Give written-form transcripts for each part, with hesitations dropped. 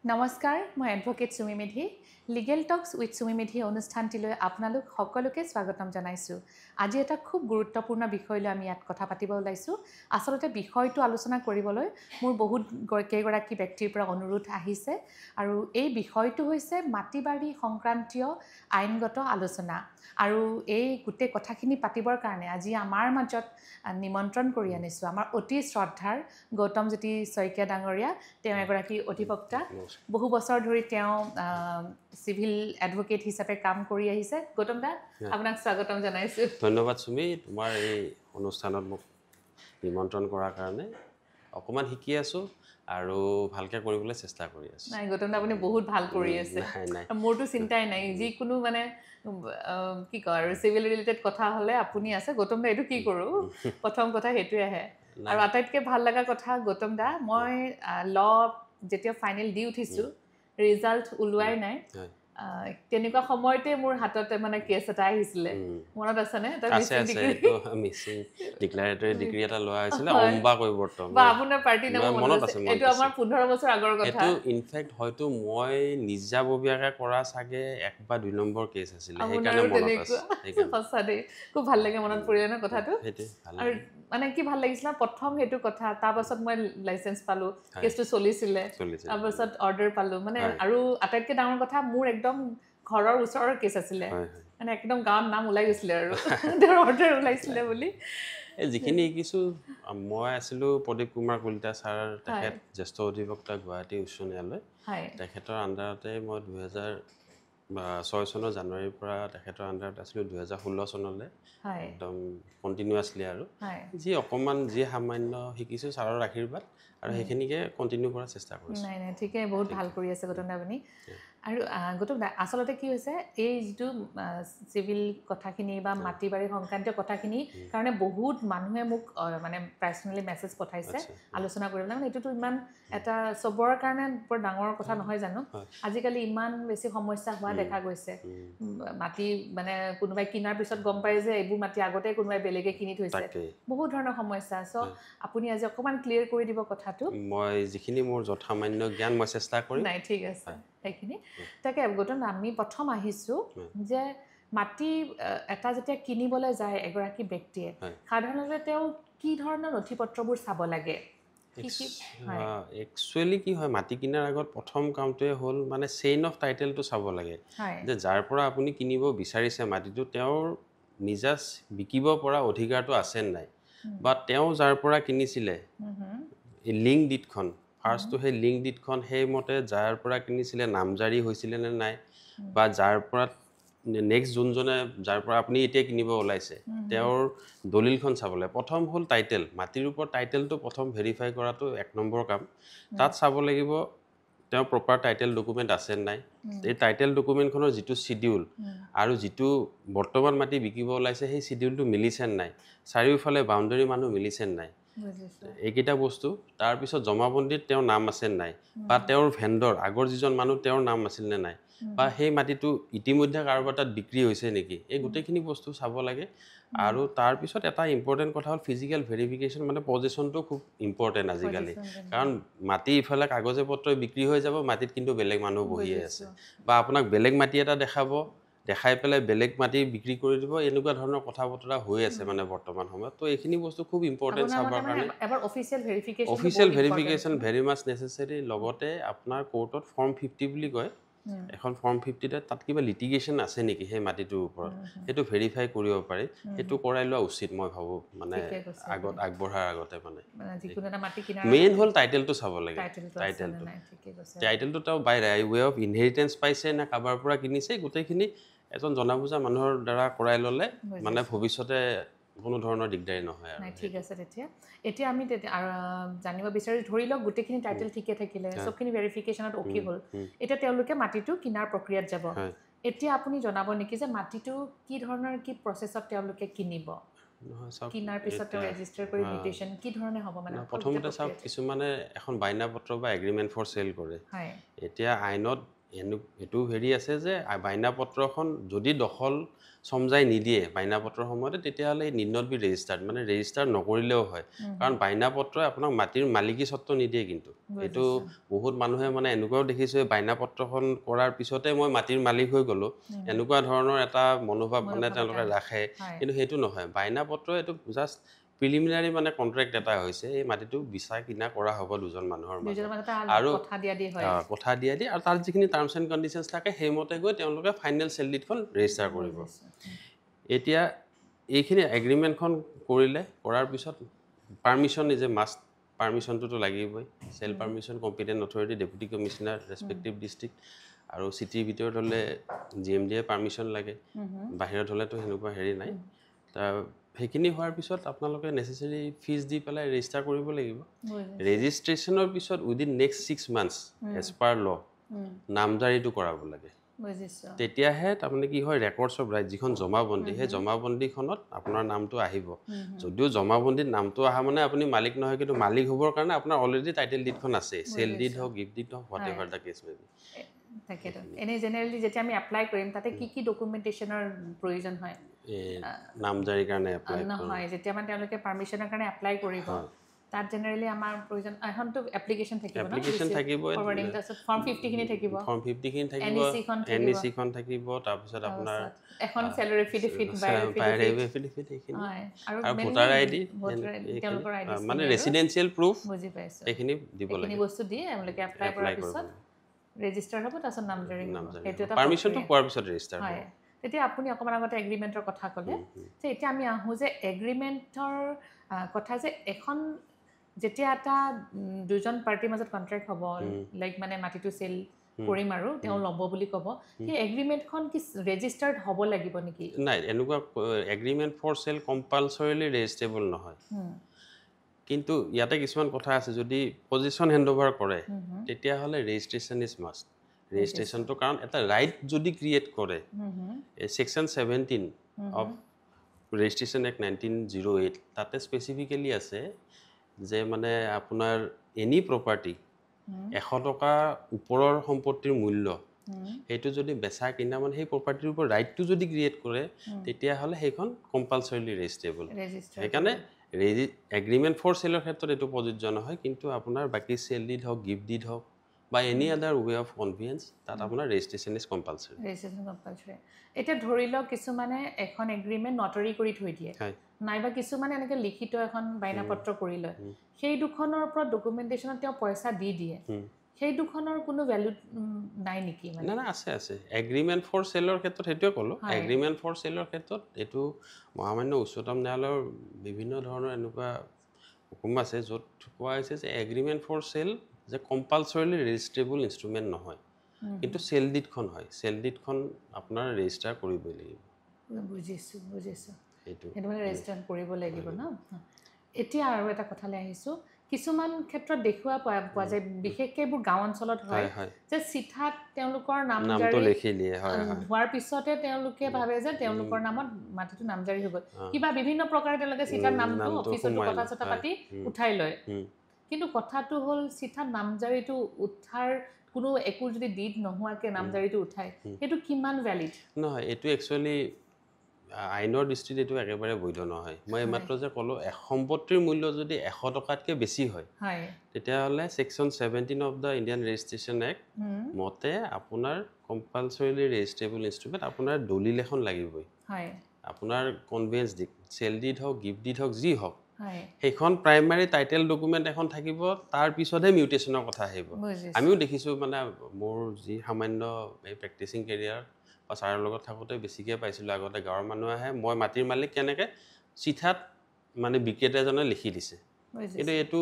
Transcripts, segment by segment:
নমস্কাৰ মই advocate Sumi Medhi legal talks with Sumi Medhi অনুষ্ঠানটিলৈ আপোনালোক সকলোকে স্বাগতম জনাইছোঁ আজি এটা খুব গুৰুত্বপূৰ্ণ বিষয় লৈ আমি ইয়াত কথা পাতিব ওলাইছোঁ আসলতে বিষয়টো আলোচনা কৰিবলৈ মোৰ বহুত কেইগৰাকী ব্যক্তিৰ পৰা অনুৰোধ আহিছে আৰু এই বিষয়টো হৈছে মাটিবাৰী সংক্ৰান্তীয় আইনগত আলোচনা আৰু এই গোটেই কথাখিনি পাতিবৰ কাৰণে আজি আমাৰ মাজত নিমন্ত্ৰণ কৰি আনিছোঁ আমাৰ অতি শ্ৰদ্ধাৰ গৌতম জ্যোতি শইকীয়া ডাঙৰীয়া তেওঁ এগৰাকী অধিবক্তা বহু বছৰ ধৰি তেওঁ সিভিল এডভোকেট হিচাপে কাম কৰি আহিছে গৌতম দা আপোনাক স্বাগতম জনাইছো ধন্যবাদ সুমি তোমাৰ এই অনুষ্ঠানত মোক নিমন্ত্ৰণ কৰাৰ কাৰণে অকমান শিকি আছো আৰু ভালকে কৰিবলৈ চেষ্টা কৰি আছো নাই গৌতম দা আপুনি বহুত ভাল কৰি আছে মোৰটো চিন্তাই নাই যি কোনো মানে কি কয় আৰু সিভিল ৰিলেটেড কথা হলে আপুনি আছে গৌতম দা এটো কি কৰো প্ৰথম কথা হেতুই আহে আৰু আটাইতকৈ ভাল লগা কথা গৌতম দা মই ল যেতিয়া ফাইনেল দি উঠিছো ৰিজাল্ট ওলোৱাই নাই তেনেকুৱা সময়তে মোৰ হাততে মানে কেছ এটা আহিছিলে মনত আছে নে এটা মিছিং ডিক্লাৰেটৰি ডিগ্ৰী এটা লোৱা হৈছিল অম্বা কৈবৰ্তন বা আপোনাৰ পাৰ্টি নাম মনত আছে এটো আমাৰ 15 বছৰ আগৰ কথা এটো ইনফেক্ট হয়তো মই নিজাববীয়াকৈ কৰা সাগে এক বা দুই নম্বৰ কেছ আছিল সেইকাৰণে মনত আছে সঁচা দেই খুব ভাল লাগে মনত পৰিলে না কথাটো আৰু মানে কি ভাল লাগিছিল প্ৰথম হেতু কথা তাৰ পাছত মই লাইসেন্স পালো কেছটো চলিছিলে তাৰ পাছত অৰ্ডাৰ পালো মানে আৰু আটাইতকৈ ডাঙৰ কথা মোৰ একদম ঘৰৰ ওচৰৰ কেছ আছিলে মানে একদম গাঁৱৰ নাম ওলাই গৈছিলে আৰু তেওঁৰ অৰ্ডাৰ ওলাইছিলে বুলি যিখিনি কিছু মই আছিলো প্ৰদীপ কুমাৰ কলিতা ছাৰ তেখেত জ্যেষ্ঠ অধিবক্তা গুৱাহাটী উচ্চ ন্যায়ালয় তেখেতৰ আণ্ডাৰতে মই 2006 চনৰ জানুৱাৰীৰ পৰা তেখেতৰ আণ্ডাৰত আছিলো 2016 চনলৈ একদম কন্টিনিউয়াছলি আৰু যি অকমান যি সামান্য শিকিছো ছাৰৰ আশীৰ্বাদ আৰু সেইখিনিকে কন্টিনিউ কৰাৰ চেষ্টা কৰিছো নাই নাই ঠিকে বহুত ভাল কৰি আছে গৌতম দা আপুনি আৰু গৌতম দা আসলতে কি হৈছে এই যেটো সিভিল কথাখিনি বা মাটিবাৰী সংক্ৰান্তীয় কথাখিনি কাৰণে বহুত মানুহে মোক মানে পাৰ্সোনালি মেসেজ পঠাইছে আলোচনা কৰিবলৈ মানে এটোটো ইমান এটা সবৰ কাৰণে বৰ ডাঙৰ কথা নহয় জানো আজিকালি ইমান বেছি সমস্যা হোৱা দেখা গৈছে মাটি মানে কোনোবাই কিনাৰ পিছত গম পায় যে এইবোৰ মাটি আগতে কোনোবাই বেলেগে কিনি থৈছে বহুত ধৰণৰ সমস্যা সো আপুনি আজি অকমান ক্লিয়াৰ কৰি দিব কথাটো মই যিখিনি মোৰ যথামান্য জ্ঞান মই চেষ্টা কৰিম নাই ঠিক আছে এইখিনি তাকে গৌতম আমি প্ৰথম আহিছো যে মাটি এটা যেতিয়া কিনিবলৈ যায় এগৰাকী ব্যক্তিয়ে সাধাৰণতে তেওঁ কি ধৰণৰ নথিপত্ৰবোৰ চাব লাগে একচুয়ালি কি হয় মাটি কিনাৰ আগত প্ৰথম কামটোৱে হ'ল মানে চেইন অফ টাইটেলটো চাব লাগে যে যাৰ পৰা আপুনি কিনিব বিচাৰিছে মাটিটো তেওঁৰ নিজাস বিকিব পৰা অধিকাৰটো আছে নাই বা তেওঁ যাৰ পৰা কিনিছিলে এই লিংক ডিডখন ফাৰ্স্ট তো হে লিংক ডিডখন সেই মতে যাৰ পৰা কিনিছিলে নামজাৰি হৈছিলে নে নাই বা যাৰ পৰা নেক্সট জুনজনে যাৰ পৰা আপুনি এতিয়া কিনিব ওলাইছে তেওঁৰ দলিলখন চাবলে প্ৰথম হ'ল টাইটেল মাটিৰ ওপৰত টাইটেলটো প্ৰথম ভেৰিফাই কৰাটো এক নম্বৰ কাম তাত চাব লাগিব তেওঁৰ প্ৰপাৰ টাইটেল ডকুমেন্ট আছে নাই এই টাইটেল ডকুমেন্টখনৰ যেটো শিডিউল আৰু যেটো বৰ্তমান মাটি বিকিব ওলাইছে সেই শিডিউলটো মিলিছে নাই চাৰিওফালে বাউণ্ডাৰী মানুহ মিলিছে নাই এইকেইটা বস্তু তাৰ পিছত জমাবন্দীত তেওঁৰ নাম আছে নাই বা তেওঁৰ ভেন্ডৰ আগৰ যিজন মানুহ তেওঁৰ নাম আছিল নে নাই বা সেই মাটিটো ইতিমধ্যে কাৰোবাৰ তাত বিক্ৰী হৈছে নেকি এই গোটেইখিনি বস্তু চাব লাগে আৰু তাৰ পিছত এটা ইম্পৰ্টেন্ট কথা হ'ল ফিজিক্যাল ভেৰিফিকেশন মানে পজিশনটো খুব ইম্পৰ্টেন্ট আজিকালি কাৰণ মাটি ইফালে কাগজে পত্ৰই বিক্ৰী হৈ যাব মাটিত কিন্তু বেলেগ মানুহ বহি আছে বা আপোনাক বেলেগ মাটি এটা দেখাই পেলাই বেলেগ মাটি বিক্ৰী কৰি দিব এনেকুৱা ধৰণৰ কথা বতৰা হৈ আছে মানে বৰ্তমান সময়ত তো এইখিনি বস্তু খুব ইম্পৰ্টেন্ট চাবৰ কাৰণে এবাৰ অফিচিয়েল ভেৰিফিকেশন ভেৰি মাছ নেসেসাৰী লগতে আপোনাৰ কোৰ্টত ফৰ্ম 50 বুলি কয় এখন ফৰ্ম 50 তাত কিবা লিটিগেশন আছে নেকি সেই মাটিটোৰ ওপৰত হেতু ভেৰিফাই কৰিব পাৰি হেতু কৰাই লোৱা উচিত মই ভাবো মানে আগত আগবঢ়াৰ আগতে মানে যিকোনো এটা মাটি কিনাৰ মেইন হ'ল টাইটেলটো চাব লাগে টাইটেলটো তাও বাই ৱে অফ ইনহেৰিটেন্স পাইছে না কাবাৰ পৰা কিনিছে গোটেইখিনি এজন জনাবুজা মানুহৰ দ্বাৰা কৰাই ললে মানে ভৱিষ্যতে কোনো ধৰণৰ দিগদাৰি নহয় আৰু নাই ঠিক আছে এতিয়া আমি জানিব বিচাৰি ধৰি লওক গোটেইখিনি টাইটেল ঠিকে থাকিলে সবখিনি ভেৰিফিকেশনত ওকে হ'ল এতিয়া তেওঁলোকে মাটিটো কিনাৰ প্ৰক্ৰিয়াত যাব এতিয়া আপুনি জনাব নেকি যে মাটিটো কি ধৰণৰ কি প্ৰসেছত তেওঁলোকে কিনিব কিনাৰ পিছত ৰেজিষ্টাৰ কৰি মিউটেশন কি ধৰণে হ'ব মানে প্ৰথমতে সব কিছুমানে এখন বাইনা পত্ৰ বা এগ্ৰিমেন্ট ফৰ সেল কৰে এতিয়া আইনত এইটো হেৰি আছে যে বাইনাপত্ৰখন যদি দখল সমজাই নিদিয়ে বাইনাপত্ৰৰ সময়তে তেতিয়াহ'লে নিড নট বি ৰেজিষ্টাৰ্ড মানে ৰেজিষ্টাৰ নকৰিলেও হয় কাৰণ বাইনাপত্ৰই আপোনাক মাটিৰ মালিকী স্বত্ব নিদিয়ে কিন্তু এইটো বহুত মানুহে মানে এনেকুৱাও দেখিছোঁ বাইনাপত্ৰখন কৰাৰ পিছতে মই মাটিৰ মালিক হৈ গ'লো এনেকুৱা ধৰণৰ এটা মনোভাৱ মানে তেওঁলোকে ৰাখে কিন্তু সেইটো নহয় বাইনাপত্ৰ এইটো জাষ্ট প্ৰিলিমিনাৰী মানে কন্ট্ৰেক্ট এটা হৈছে এই মাটিটো বিচা কিনা কৰা হ'ব দুজন মানুহৰ মাজত আৰু কথা দিয়া দি আৰু তাৰ যিখিনি টাৰ্মছ এণ্ড কণ্ডিশ্যনছ থাকে সেইমতে গৈ তেওঁলোকে ফাইনেল চেল ডিডখন ৰেজিষ্টাৰ কৰিব এতিয়া এইখিনি এগ্ৰিমেণ্টখন কৰাৰ পিছত পাৰ্মিশ্যন নিজে মাষ্ট পাৰ্মিশ্যনটোতো লাগিবই sale permission competent authority deputy commissioner respective district আৰু চিটিৰ ভিতৰত হ'লে GMDA পাৰ্মিশ্যন লাগে বাহিৰত হ'লেতো সেনেকুৱা হেৰি নাই তাৰ সেইখিনি হোৱাৰ পিছত আপোনালোকে নেচেচাৰী ফিজ দি পেলাই ৰেজিষ্টাৰ কৰিব লাগিব ৰেজিষ্ট্ৰেশ্যনৰ পিছত within next 6 months as per law নামজাৰিটো কৰাব লাগে তেতিয়াহে তাৰমানে কি হয় ৰেকৰ্ডছ অফ ৰাইট যিখন জমাবন্দী সেই জমাবন্দীখনত আপোনাৰ নামটো আহিব যদিও জমাবন্দীত নামটো অহা মানে আপুনি মালিক নহয় কিন্তু মালিক হ'বৰ কাৰণে আপোনাৰ অলৰেডি টাইটেল ডিডখন আছে চেল ডিড হওক গিফ্ট ডিড হওক whatever the case may be তাকেতো এনেই জেনেৰেলি যেতিয়া আমি এপ্লাই কৰিম তাতে কি ডকুমেণ্টেশ্যনৰ প্ৰয়োজন হয় নামজাৰিৰ কাৰণে এপ্লাই নহয় যেতিয়া মানে তেওঁলোকে পাৰ্মিশ্যনৰ কাৰণে এপ্লাই কৰিব তাত জেনেৰেলি আমাৰ প্ৰয়োজন এখনটো এপ্লিকেশ্যন থাকিব ফৰৱাৰ্ডিং তাৰপিছত ফৰ্ম 50 খিনি থাকিব NEC খন থাকিব তাৰপিছত আপোনাৰ এখন চেলাৰী এফিডেভিট আৰু ভোটাৰ আইডি তেওঁলোকৰ আইডি মানে ৰেচিডেন্সিয়েল প্ৰুফ বুজি পাইছো এইখিনি দিব লাগে এইখিনি বস্তু দিয়ে তেওঁলোকে এপ্লাই কৰাৰ পিছত ৰেজিষ্টাৰ হ'ব তাৰপিছত নামজাৰি হ'ব সেইটো এটা পাৰ্মিশ্যনটো পোৱাৰ পিছত ৰেজিষ্টাৰ হ'ব তেতিয়া আপুনি অকণমান আগতে এগ্ৰিমেণ্টৰ কথা ক'লে যে এতিয়া আমি আহোঁ যে এগ্ৰিমেণ্টৰ কথা যে এখন যেতিয়া এটা দুজন পাৰ্টিৰ মাজত কণ্ট্ৰেক্ট হ'ব লাইক মানে মাটিটো চেল কৰিম আৰু তেওঁ ল'ব বুলি ক'ব সেই এগ্ৰিমেণ্টখন কি ৰেজিষ্টাৰ্ড হ'ব লাগিব নেকি নাই এনেকুৱা এগ্ৰিমেণ্ট ফৰ চেল কম্পালচৰিলি ৰেজিষ্টেবল নহয় কিন্তু ইয়াতে কিছুমান কথা আছে যদি পজিশ্যন হেণ্ডঅভাৰ কৰে তেতিয়াহ'লে ৰেজিষ্ট্ৰেশ্যন ইজ মাষ্ট ৰেজিষ্ট্ৰেশ্যনটো কাৰণ এটা ৰাইট যদি ক্ৰিয়েট কৰে ছেকশ্যন 17 অফ ৰেজিষ্ট্ৰেশ্যন এক্ট 1908 তাতে স্পেচিফিকেলি আছে যে মানে আপোনাৰ এনি প্ৰপাৰ্টি 100 টকা ওপৰৰ সম্পত্তিৰ মূল্য সেইটো যদি বেচা কিনা মানে সেই প্ৰপাৰ্টিৰ ওপৰত ৰাইটটো যদি ক্ৰিয়েট কৰে তেতিয়াহ'লে সেইখন কম্পালচৰিলি ৰেজিষ্টেবল সেইকাৰণে এগ্ৰিমেণ্ট ফৰ চেলৰ ক্ষেত্ৰত এইটো প্ৰযোজ্য নহয় কিন্তু আপোনাৰ বাকী চেল ডিড হওক গিফ্ট ডিড হওক বা এনি আদাৰ ৱে অফ কনভিয়েন্স তাত আপোনাৰ ৰেজিষ্ট্ৰেশ্যন ইজ কম্পালচৰি এতিয়া ধৰি লওক কিছুমানে এখন এগ্ৰিমেণ্ট নটৰী কৰি থৈ দিয়ে নাইবা কিছুমানে এনেকৈ লিখিত এখন বাইনাপত্ৰ কৰি লয় সেই দুখনৰ ওপৰত ডকুমেণ্টেশ্যনত তেওঁ পইচা দি দিয়ে সেই দুখনৰ কোনো ভ্যালু নাই নেকি মানে না আছে আছে এগ্ৰিমেণ্ট ফৰ চেলৰ ক্ষেত্ৰত সেইটোৱে ক'লো এগ্ৰিমেণ্ট ফৰ চেলৰ ক্ষেত্ৰত এইটো মহামান্য উচ্চতম ন্যায়ালয়ৰ বিভিন্ন ধৰণৰ এনেকুৱা হুকুম আছে য'ত কোৱা হৈছে যে এগ্ৰিমেণ্ট ফৰ চেল যে কম্পালচৰিলি ৰেজিষ্ট্ৰেবল ইনষ্ট্ৰুমেণ্ট নহয় কিন্তু চেল ডিডখন হয় চেল ডিডখন আপোনাৰ ৰেজিষ্টাৰ কৰিবই লাগিব বুজিছোঁ সেইটো মানে ৰেজিষ্টাৰ কৰিব লাগিব ন এতিয়া আৰু এটা কথালৈ আহিছোঁ কিছুমান ক্ষেত্ৰত দেখুওৱা পোৱা যায় বিশেষকৈ এইবোৰ গাঁও অঞ্চলত হয় যে চিঠাত তেওঁলোকৰ নামটো লিখি দিয়ে হোৱাৰ পিছতে তেওঁলোকে ভাবে যে তেওঁলোকৰ নামত মাটিটো নামজাৰি হৈ গ'ল কিবা বিভিন্ন প্ৰকাৰে তেওঁলোকে চিঠাৰ নামটো অফিচতো কথা চথা পাতি উঠাই লয় কিন্তু কথাটো হ'ল চিঠাত নামজাৰিটো উঠাৰ কোনো একো যদি ডিড নোহোৱাকৈ নামজাৰিটো উঠায় সেইটো কিমান ভ্যালিড নহয় এইটো একচুৱেলি আইনৰ দৃষ্টিত এইটো একেবাৰে বৈধ নহয় মই এইমাত্ৰ যে ক'লো সম্পত্তিৰ মূল্য যদি 100 টকাতকৈ বেছি হয় তেতিয়াহ'লে section 17 of the Indian registration act মতে আপোনাৰ কম্পালচৰিলি ৰেজিষ্ট্ৰেবল ইনষ্ট্ৰুমেণ্ট আপোনাৰ দলিল এখন লাগিবই আপোনাৰ কনভেন্স ডিড চেল ডিড হওক গিফ্ট ডিড হওক যি হওক সেইখন প্ৰাইমাৰী টাইটেল ডকুমেণ্ট এখন থাকিব তাৰ পিছতহে মিউটেশ্যনৰ কথা আহিব আমিও দেখিছোঁ মানে মোৰ যি সামান্য এই প্ৰেক্টিচিং কেৰিয়াৰ বা ছাৰৰ লগত থাকোঁতে বেছিকৈ পাইছিলোঁ আগতে গাঁৱৰ মানুহ আহে মই মাটিৰ মালিক কেনেকৈ চিঠাত মানে বিক্ৰেতাজনে লিখি দিছে কিন্তু এইটো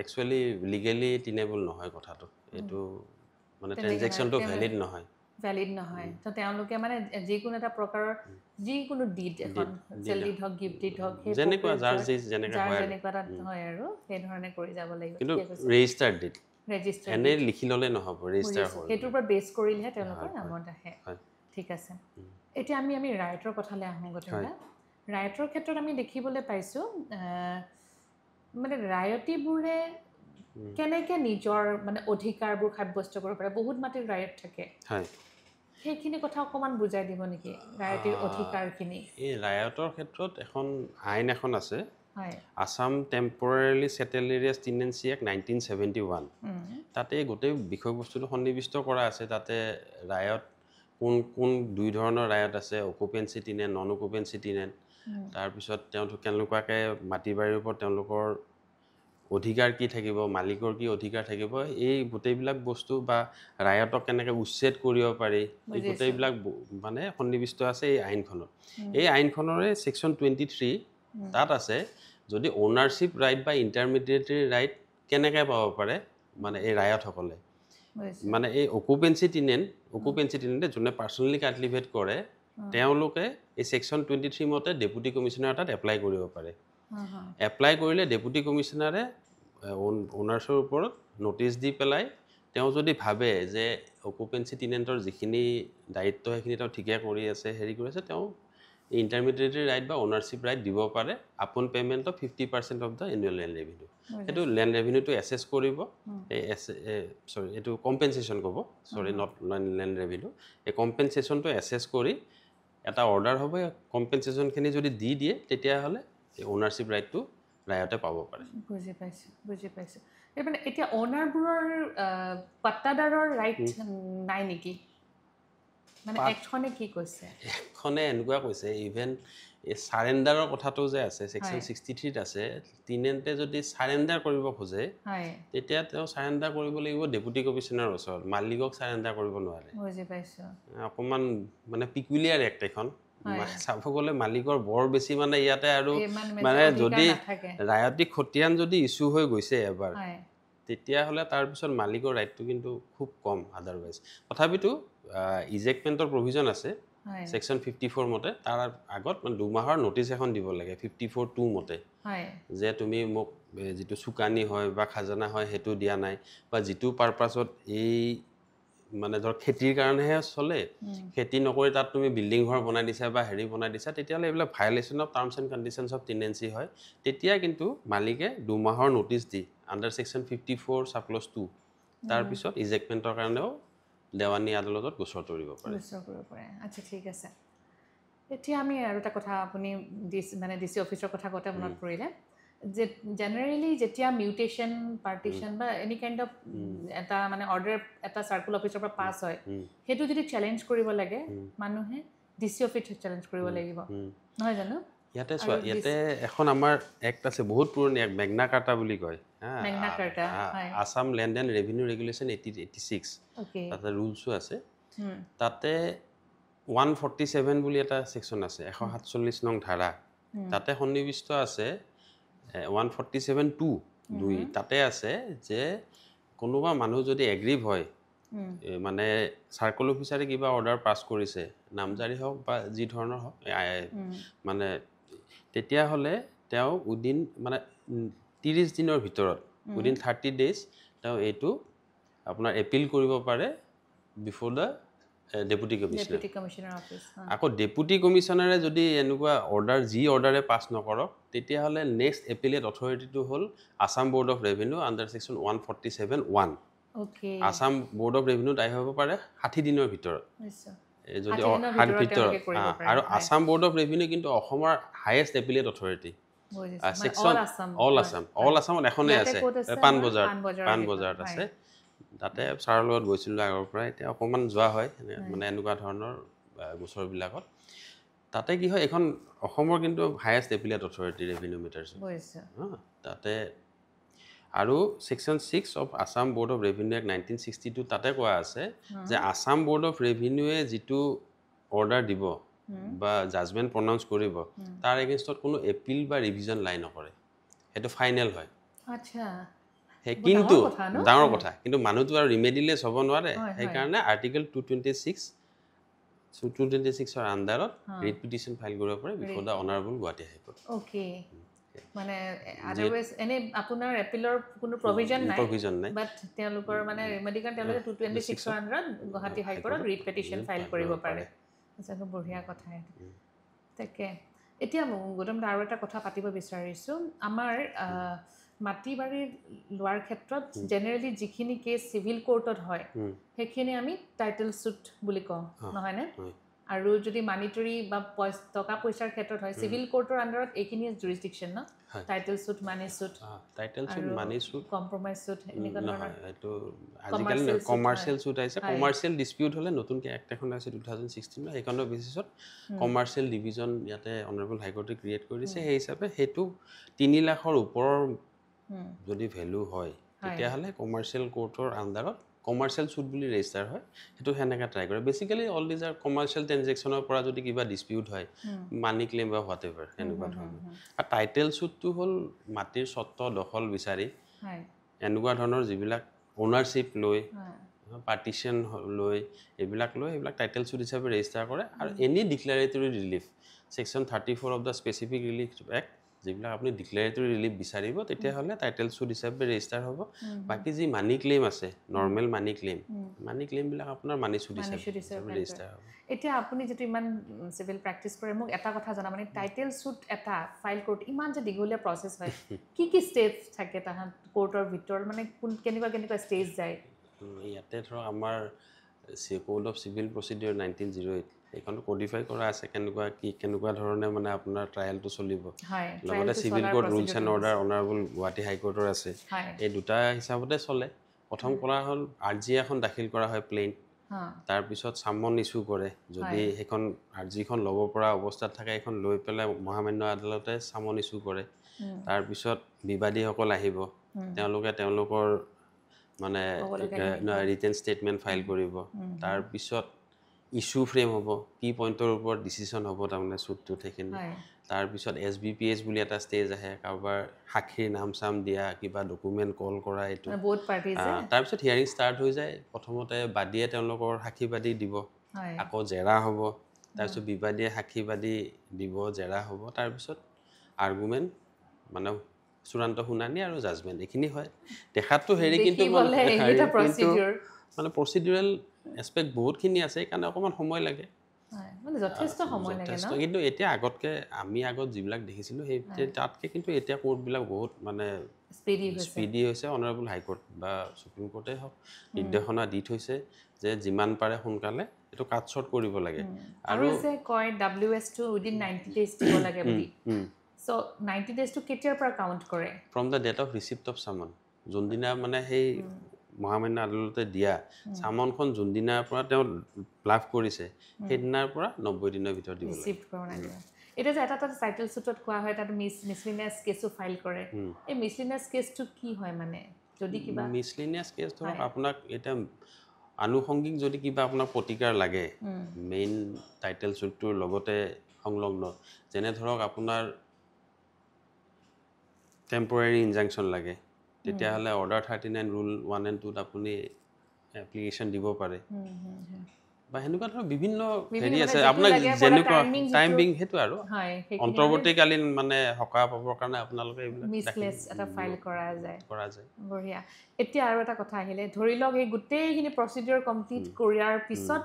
একচুৱেলি লিগেলি টিনেবল নহয় কথাটো এইটো মানে ট্ৰেনজেকশ্যনটো ভ্যালিড নহয় তো তেওঁলোকে মানে যিকোনো এটা প্ৰকাৰৰ যিকোনো ডিড এখন চেল ডিড হওক গিফ্ট ডিড হওক যেনেকুৱা যেনেকুৱা হয় আৰু সেই ধৰণে কৰি যাব লাগিব কিন্তু ৰেজিষ্টাৰ্ড ডিড এনে লিখি ল'লে নহ'ব ৰেজিষ্টাৰ হয় সেইটোৰ ওপৰত বেছ কৰিলেহে তেওঁলোকৰ নামত আহে ঠিক আছে এতিয়া আমি ৰাইটৰ কথালৈ আহোঁ গতিকে ৰাইটৰ ক্ষেত্ৰত আমি দেখিবলৈ পাইছোঁ মানে ৰায়তীবোৰে কেনেকৈ নিজৰ মানে অধিকাৰবোৰ সাব্যস্ত কৰিব পাৰে বহুত মাটিৰ ৰায়ত থাকে হয় সেইখিনি কথা অকণমান বুজাই দিব নেকি ৰায়তীৰ অধিকাৰখিনি এই ৰায়তৰ ক্ষেত্ৰত এখন আইন এখন আছে হয় Assam temporarily settle areas tenancy act 1971 তাতে গোটেই বিষয়বস্তুটো সন্নিৱিষ্ট কৰা আছে তাতে ৰায়ত কোন কোন দুই ধৰণৰ ৰায়ত আছে অকুপেঞ্চি টেনেণ্ট নন অকুপেঞ্চি টেনেণ্ট তাৰপিছত তেওঁলোক কেনেকুৱাকৈ মাটি বাৰীৰ ওপৰত তেওঁলোকৰ অধিকাৰ কি থাকিব মালিকৰ কি অধিকাৰ থাকিব এই গোটেইবিলাক বস্তু বা ৰায়তক কেনেকৈ উচ্ছেদ কৰিব পাৰি এই গোটেইবিলাক মানে সন্নিৱিষ্ট আছে এই আইনখনত এই আইনখনৰে ছেকশ্যন 23 তাত আছে যদি অ'নাৰশ্বিপ ৰাইট বা ইণ্টাৰমিডিয়েটৰী ৰাইট কেনেকৈ পাব পাৰে মানে এই ৰায়তসকলে মানে এই অকুপেঞ্চি টেনেণ্টে যোনে পাৰ্চনেলি কাল্টিভেট কৰে তেওঁলোকে এই ছেকশ্যন 23 মতে ডেপুটি কমিশ্যনাৰ তাত এপ্লাই কৰিব পাৰে এপ্লাই কৰিলে ডেপুটি কমিশ্যনাৰে অ'নাৰ্ছৰ ওপৰত নটিচ দি পেলাই তেওঁ যদি ভাবে যে অকুপেঞ্চি টেনেণ্টৰ যিখিনি দায়িত্ব সেইখিনি তেওঁ ঠিকে কৰি আছে হেৰি কৰি আছে তেওঁ ইণ্টাৰমিডিয়েটৰী ৰাইট বা অ'নাৰশ্বিপ ৰাইট দিব পাৰে আপন payment of 50% of the annual land revenue সেইটো লেণ্ড ৰেভিনিউটো এছেছ কৰিব এইটো কম্পেনচেশ্যন ক'ব নট লেণ্ড ৰেভিনিউ এই কম্পেনচেশ্যনটো এছেছ কৰি এটা অৰ্ডাৰ হ'ব কম্পেনচেশ্যনখিনি যদি দি দিয়ে তেতিয়াহ'লে এই অ'নাৰশ্বিপ ৰাইটটো ৰায়তে পাব পাৰে বুজি পাইছোঁ মানে এতিয়া অ'নাৰবোৰৰ পাট্টাদাৰৰ ৰাইট নাই নেকি মানে এখনে কি কৈছে এখনে এনেকুৱা কৈছে ইভেন এই চাৰেণ্ডাৰৰ কথাটো যে আছে ছেকশ্যন 63 আছে টেনেণ্টে যদি চাৰেণ্ডাৰ কৰিব খোজে তেতিয়া তেওঁ চাৰেণ্ডাৰ কৰিব লাগিব ডেপুটি কমিশ্যনাৰৰ ওচৰত মালিকক চাৰেণ্ডাৰ কৰিব নোৱাৰে বুজি পাইছোঁ অকণমান মানে পিকুলিয়াৰ এক্ট এখন চাব গ'লে মালিকৰ বৰ বেছি মানে ইয়াতে আৰু মানে যদি ৰায়তী খতিয়ান যদি ইছ্যু হৈ গৈছে এবাৰ তেতিয়াহ'লে তাৰপিছত মালিকৰ ৰাইটটো কিন্তু খুব কম আদাৰৱাইজ তথাপিতো ইজেক্টমেণ্টৰ প্ৰভিজন আছে ছেকশ্যন 54 মতে তাৰ আগত মানে 2 মাহৰ নটিচ এখন দিব লাগে 54(2) মতে যে তুমি মোক যিটো চুকানি হয় বা খাজানা হয় সেইটো দিয়া নাই বা যিটো পাৰপাছত এই মানে ধৰ খেতিৰ কাৰণেহে চলে খেতি নকৰি তাত তুমি বিল্ডিং ঘৰ বনাই দিছা বা হেৰি বনাই দিছা তেতিয়াহ'লে এইবিলাক violation of terms and conditions of tenancy হয় তেতিয়া কিন্তু মালিকে 2 মাহৰ নটিচ দি আণ্ডাৰ ছেকশ্যন 54(2) তাৰপিছত ইজেক্টমেণ্টৰ কাৰণেও দেৱানী আদালতত গোচৰ তৰিব পাৰে আচ্ছা ঠিক আছে এতিয়া আমি আৰু এটা কথা আপুনি মানে ডি চি অফিচৰ কথা কওঁতে মনত পৰিলে যে জেনেৰেলি যেতিয়া মিউটেশ্যন পাৰ্টিশ্যন বা এনি কাইণ্ড অফ এটা মানে অৰ্ডাৰ এটা চাৰ্কুল অফিচৰ পৰা পাছ হয় সেইটো যদি চেলেঞ্জ কৰিব লাগে মানুহে ডি চি অফিচত চেলেঞ্জ কৰিব লাগিব নহয় জানো ইয়াতে চোৱা ইয়াতে এখন আমাৰ এক্ট আছে বহুত পুৰণি এক্ট মেগনা কাৰ্টা বুলি কয় Assam land and revenue regulation 86 তাতে ৰুলছো আছে তাতে 147 বুলি এটা ছেকশ্যন আছে 147 নং ধাৰা তাতে সন্নিৱিষ্ট আছে 147(2) তাতে আছে যে কোনোবা মানুহ যদি এগ্ৰিভ হয় মানে চাৰ্কল অফিচাৰে কিবা অৰ্ডাৰ পাছ কৰিছে নামজাৰি হওক বা যি ধৰণৰ হওক মানে তেতিয়াহ'লে তেওঁ উইদিন মানে 30 দিনৰ ভিতৰত উইদিন 30 days তেওঁ এইটো আপোনাৰ এপিল কৰিব পাৰে before the deputy commissioner office আকৌ ডেপুটি কমিশ্যনাৰে যদি এনেকুৱা অৰ্ডাৰ যি অৰ্ডাৰে পাছ নকৰক তেতিয়াহ'লে নেক্সট এপিলেট অথৰিটিটো হ'ল Assam board of revenue under section 147(1) Assam board of revenue দায় হ'ব পাৰে 60 দিনৰ ভিতৰত যদি আৰু আসাম ব'ৰ্ড অফ ৰেভিনিউ কিন্তু অসমৰ highest appellate authority section all আসামত এখনেই আছে পাণবজাৰত আছে তাতে ছাৰৰ লগত গৈছিলোঁ আগৰ পৰাই এতিয়া অকণমান যোৱা হয় মানে এনেকুৱা ধৰণৰ গোচৰবিলাকত তাতে কি হয় এখন অসমৰ কিন্তু highest appellate authority revenue matters তাতে আৰু section 6 of Assam board of revenue act 1962 তাতে কোৱা আছে যে আসাম ব'ৰ্ড অফ ৰেভিনিউৱে যিটো অৰ্ডাৰ দিব বা জাজমেণ্ট প্ৰনাউন্স কৰিব তাৰ এগেইনষ্টত কোনো এপিল বা ৰিভিজন লাই নকৰে সেইটো ফাইনেল হয় কিন্তু ডাঙৰ কথা কিন্তু মানুহটো আৰু ৰিমেডিলেছ হ'ব নোৱাৰে সেইকাৰণে আৰ্টিকেল 226ৰ আণ্ডাৰত ৰিট পিটিশ্যন ফাইল কৰিব পাৰে before the honourable Guwahati high court মানে আদাৰৱাইজ এনে আপোনাৰ এপিলৰ কোনো প্ৰভিজন নাই বাট তেওঁলোকৰ মানে ৰিমেডি কাৰণ তেওঁলোকে 226ৰ আণ্ডাৰত গুৱাহাটী হাইকোৰ্টত ৰিট পিটিশ্যন ফাইল কৰিব পাৰে আচ্ছা খুব বঢ়িয়া কথা এইটো তাকে এতিয়া গৌতম দা আৰু এটা কথা পাতিব বিচাৰিছোঁ আমাৰ মাটি বাৰী লোৱাৰ ক্ষেত্ৰত জেনেৰেলি যিখিনি কেছ চিভিল কোৰ্টত হয় সেইখিনি আমি টাইটেল সুট বুলি কওঁ নহয়নে আৰু যদি মানিটৰী বা টকা পইচাৰ ক্ষেত্ৰত হয় চিভিল কোৰ্টৰ আণ্ডাৰত এইখিনি জুৰিছডিকশ্যন ন টাইটেল সুট মানি সুট কম্প্ৰমাইজ সুট এনেকুৱা ধৰণৰ এইটো আজিকালি কমাৰ্চিয়েল সুট আহিছে কমাৰ্চিয়েল ডিসপিউট হলে নতুনকৈ এক্ট এখন আছে 2016 সেইখনৰ বেচিছত কমাৰ্চিয়েল ডিভিজন ইয়াতে অনাৰেবল হাইকোৰ্টে ক্ৰিয়েট কৰিছে সেই হিচাপে হেতু 3 লাখৰ ওপৰৰ যদি ভ্যালু হয় তেতিয়াহলে কমাৰ্চিয়েল কোৰ্টৰ আণ্ডাৰত কমাৰ্চিয়েল সুট বুলি ৰেজিষ্টাৰ হয় হেতু হেনেকা ট্ৰাই কৰে basically all these are commercial ট্ৰানজেকশনৰ পৰা যদি কিবা ডিসপিউট হয় মানি ক্লেম বা হোৱাটএভাৰ এনেকুৱা ধৰণৰ আৰু টাইটেল সুটটো হল মাটিৰ স্বত্ব দখল বিচাৰি এনেকুৱা ধৰণৰ যিবিলাক ওনাৰশিপ লৈ পাৰ্টিশন লৈ এইবিলাক টাইটেল সুট হিচাপে ৰেজিষ্টাৰ কৰে আৰু any declaratory relief section 34 of the specific relief act যিবিলাক আপুনি ডিক্লাৰেটৰি ৰিলিফ বিচাৰিব তেতিয়াহলে টাইটেল সুট হিচাপে ৰেজিষ্টাৰ হ'ব বাকি যি মানি ক্লেম আছে নৰ্মেল মানি ক্লেম বিলাক আপোনাৰ মানি সুট হিচাপে ৰেজিষ্টাৰ হ'ব এতিয়া আপুনি যেটো ইমান সিভিল প্ৰেক্টিস কৰে মোক এটা কথা জানা মানে টাইটেল সুট এটা ফাইল কোৰ্ট ইমান যে দীঘলীয়া প্ৰসেস হয় কি স্টেপস থাকে তাহাত কোৰ্টৰ ভিতৰ মানে কেনেকুৱা ষ্টেজ যায় ইয়াতে ধৰক আমাৰ কোড অফ সিভিল প্ৰচিডিউৰ 1908 এখন কোডিফাই কৰা আছে কেনেকুৱা ধৰণে মানে আপোনাৰ ট্ৰায়ালটো চলিব লগতে civil code rules and order honourable Guwahati হাইকোৰ্টৰ আছে এই দুটা হিচাপতে চলে প্ৰথম কৰা হ'ল আৰজি এখন দাখিল কৰা হয় প্লেইন তাৰ পিছত সামন ইস্যু কৰে যদি এখন আৰজিখন ল'ব পৰা অৱস্থাত থাকে এখন লৈ পেলাই মহামান্য আদালতে সামন ইস্যু কৰে তাৰ পিছত বিবাদীসকল আহিব তেওঁলোকৰ মানে ৰিটেন ষ্টেটমেন্ট ফাইল কৰিব তাৰ পিছত ইস্যু ফ্ৰেম হ'ব কি পইণ্টৰ ওপৰত ডিসিশন হ'ব তাৰমানে সুটটো থেখিনি তাৰ পিছত এসবিপিএস বুলি এটা ষ্টেজ আহে কাৰোবাৰ সাক্ষীৰ নাম চাম দিয়া কিবা ডকুমেন্ট কল কৰা এইটো বহুত পাৰ্টিজ তাৰ পিছত হিয়াৰিং ষ্টাৰ্ট হৈ যায় প্ৰথমতে বাদীয়ে তেওঁলোকৰ সাক্ষীবাদী দিব আকৌ জেৰা হ'ব তাৰ পিছত বিবাদীয়ে সাক্ষীবাদী দিব জেৰা হ'ব তাৰ পিছত আৰ্গুমেন্ট মানে চূড়ান্ত শুনানি আৰু জাজমেন্ট এখিনি হয় দেখাতটো হেৰি কিন্তু মানে প্ৰচিডিউৰেল এসপেক্ট বহুতখিনি আছে কাৰণ অকমান সময় লাগে মানে যথেষ্ট সময় লাগে ন কিন্তু এতিয়া আগতকে আমি আগত যিবিলাক দেখিছিলো সেই তাতকে কিন্তু এতিয়া কোৰ্ট বিলাক বহুত মানে স্পিডি হৈছে অনাৰেবল হাইকোৰ্ট বা সুপ্ৰিম কোৰ্টে হওক নিৰ্দেশনা দি থৈছে যে যিমান পাৰে সোনকালে এটো কাট শৰ্ট কৰিব লাগে আৰু যে কয় WS2 উইদিন 90 ডেজ দিব লাগে বুলি সো 90 ডেজ টু কেতিয়াৰ পৰা কাউন্ট কৰে from the date of receipt of summon যোনদিনা মানে সেই মহামান্য আদালতে দিয়া সামনখন যোনদিনাৰ পৰা তেওঁ লাভ কৰিছে সেইদিনাৰ পৰা 90 দিনৰ ভিতৰত দিব লাগে ৰিসিপ্ট কৰা লাগে এটা যে এটা টাইটেল সুটত কোৱা হয় তাত মিসলিনিয়াস কেসও ফাইল কৰে এই মিসলিনিয়াস কেসটো কি হয় মানে যদি কিবা মিসলিনিয়াস কেস ধৰক আপোনাক এটা আনুষংগিক যদি কিবা আপোনাক প্ৰতিকাৰ লাগে মেইন টাইটেল সুটটোৰ লগতে সংলগ্ন যেনে ধৰক আপোনাৰ টেম্পৰাৰী ইনজাংকচন লাগে তেতিয়াহলে অৰ্ডাৰ 39 ৰুল 1 and 2 ত আপুনি এপ্লিকেশন দিব পাৰে বা হেনুকা ধৰ বিভিন্ন হেৰি আছে আপোনাক যেনেকুৱা টাইমিং হেতু আৰু অন্তৰ্বৰ্তীকালীন মানে হকা পাবৰ কাৰণে আপোনালোকে এইবিলাক মিসলেস এটা ফাইল কৰা যায় বঢ়িয়া এতিয়া আৰু এটা কথা আহিলে ধৰি লওক এই গোটেইখিনি প্ৰচিডিউৰ কমপ্লিট কৰিয়াৰ পিছত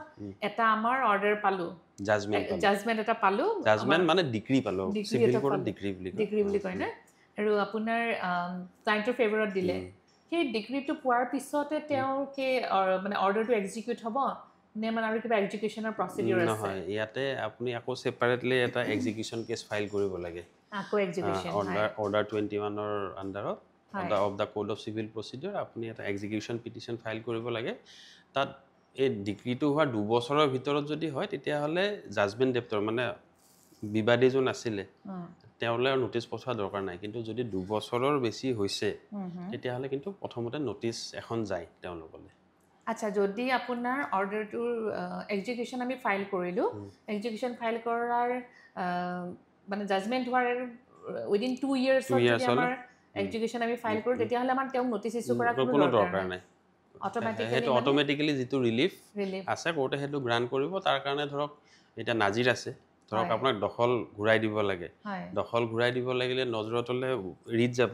এটা আমাৰ অৰ্ডাৰ পালো জাজমেন্ট এটা পালো জাজমেন্ট মানে ডিক্ৰী পালো সিভিল কোৰ্টত ডিক্ৰী বুলি কয় না আৰু আপোনাৰ ক্লায়েন্টৰ ফেভৰত দিলে সেই ডিক্ৰীটো পোৱাৰ পিছতে তেওঁকে মানে অৰ্ডাৰটো এক্সিকিউট হ'ব নে মানে আৰু কিবা এক্সিকিউশনৰ প্ৰচিডিউৰ আছে নহয় ইয়াতে আপুনি আকৌ সেপাৰেটলি এটা এক্সিকিউশন কেছ ফাইল কৰিব লাগে আকৌ এক্সিকিউশন অৰ্ডাৰ 21 ৰ আন্ডাৰত of the code of civil procedure আপুনি এটা এক্সিকিউশন পিটিশন ফাইল কৰিব লাগে তাত এই ডিক্ৰীটো হোৱা 2 বছৰৰ ভিতৰত যদি হয় তেতিয়া হলে জাজমেন্ট ডেপ্টৰ মানে বিবাদীজন আছিলে তেওঁলে নোটিস পঠোৱা দৰকাৰ নাই কিন্তু যদি 2 বছৰৰ বেছি হৈছে তেতিয়া হলে কিন্তু প্ৰথমতে নোটিস এখন যায় তেওঁলোকলে আচ্ছা যদি আপোনাৰ অৰ্ডাৰটোৰ এক্সিকিউশন আমি ফাইল কৰিলো এক্সিকিউশন ফাইল কৰাৰ মানে জাজমেন্ট হোৱাৰ উইদিন 2 ইয়াৰ্স যদি আমাৰ এক্সিকিউশন আমি ফাইল কৰো তেতিয়া হলে আমাৰ তেওঁ নোটিস ইস্যু কৰা কোনো দৰকাৰ নাই অটোমেটিক্যালি যেটো ৰিলিফ আছে কোৰ্টে হেতু গ্ৰান্ট কৰিব তাৰ কাৰণে ধৰক এটা নাজিৰ আছে ধৰক আপোনাক দখল ঘূৰাই দিব লাগে দখল ঘূৰাই দিব লাগিলে নজৰতলে ৰিট যাব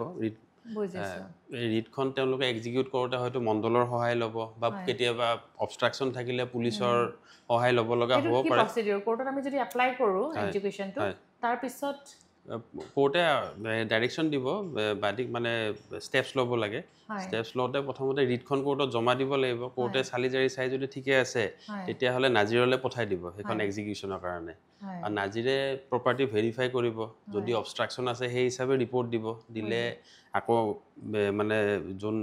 ৰিটখন তেওঁলোকে এক্সিকিউট কৰোতে হয়তো মণ্ডলৰ সহায় ল'ব বা কেতিয়াবা অবষ্ট্ৰাকশন থাকিলে পুলিচৰ সহায় ল'ব লগা হ'ব পাৰে প্ৰচিডিউৰ কোৰ্টত আমি যদি এপ্লাই কৰো এক্সিকিউশনটো তাৰ পিছত কোৰ্টে ডাইৰেকশ্যন দিব বাদীক মানে ষ্টেপছ ল'ব লাগে ষ্টেপছ লওঁতে প্ৰথমতে ৰিটখন কোৰ্টত জমা দিব লাগিব কোৰ্টে চালি জাৰি চাই যদি ঠিকে আছে তেতিয়াহ'লে নাজিৰলৈ পঠাই দিব সেইখন এক্সিকিউশ্যনৰ কাৰণে আৰু নাজিৰে প্ৰপাৰ্টি ভেৰিফাই কৰিব যদি অবষ্ট্ৰাকশ্যন আছে সেই হিচাপে ৰিপৰ্ট দিব দিলে আকৌ মানে যোন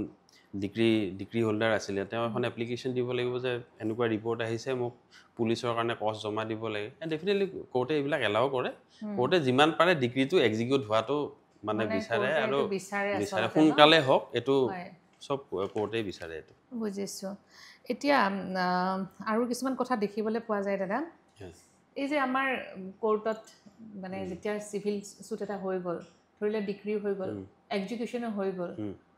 ডিগ্ৰী হোল্ডাৰ আছিলে তেওঁ এখন এপ্লিকেশ্যন দিব লাগিব যে এনেকুৱা ৰিপৰ্ট আহিছে মোক পুলিচৰ কাৰণে কষ্ট জমা দিব লাগে ডেফিনেটলি কোৰ্টে এইবিলাক এলাও কৰে কোৰ্টে যিমান পাৰে ডিগ্ৰীটো এক্সিকিউট হোৱাটো মানে বিচাৰে আৰু বিচাৰে সোনকালে হওক এইটো চব কোৰ্টেই বিচাৰে এইটো বুজিছোঁ এতিয়া আৰু কিছুমান কথা দেখিবলৈ পোৱা যায় দাদা এই যে আমাৰ কোৰ্টত মানে যেতিয়া চিভিল চুট এটা হৈ গ'ল ধৰিলে ডিগ্ৰী হৈ গ'ল এক্সিকিউশ্যনো হৈ গ'ল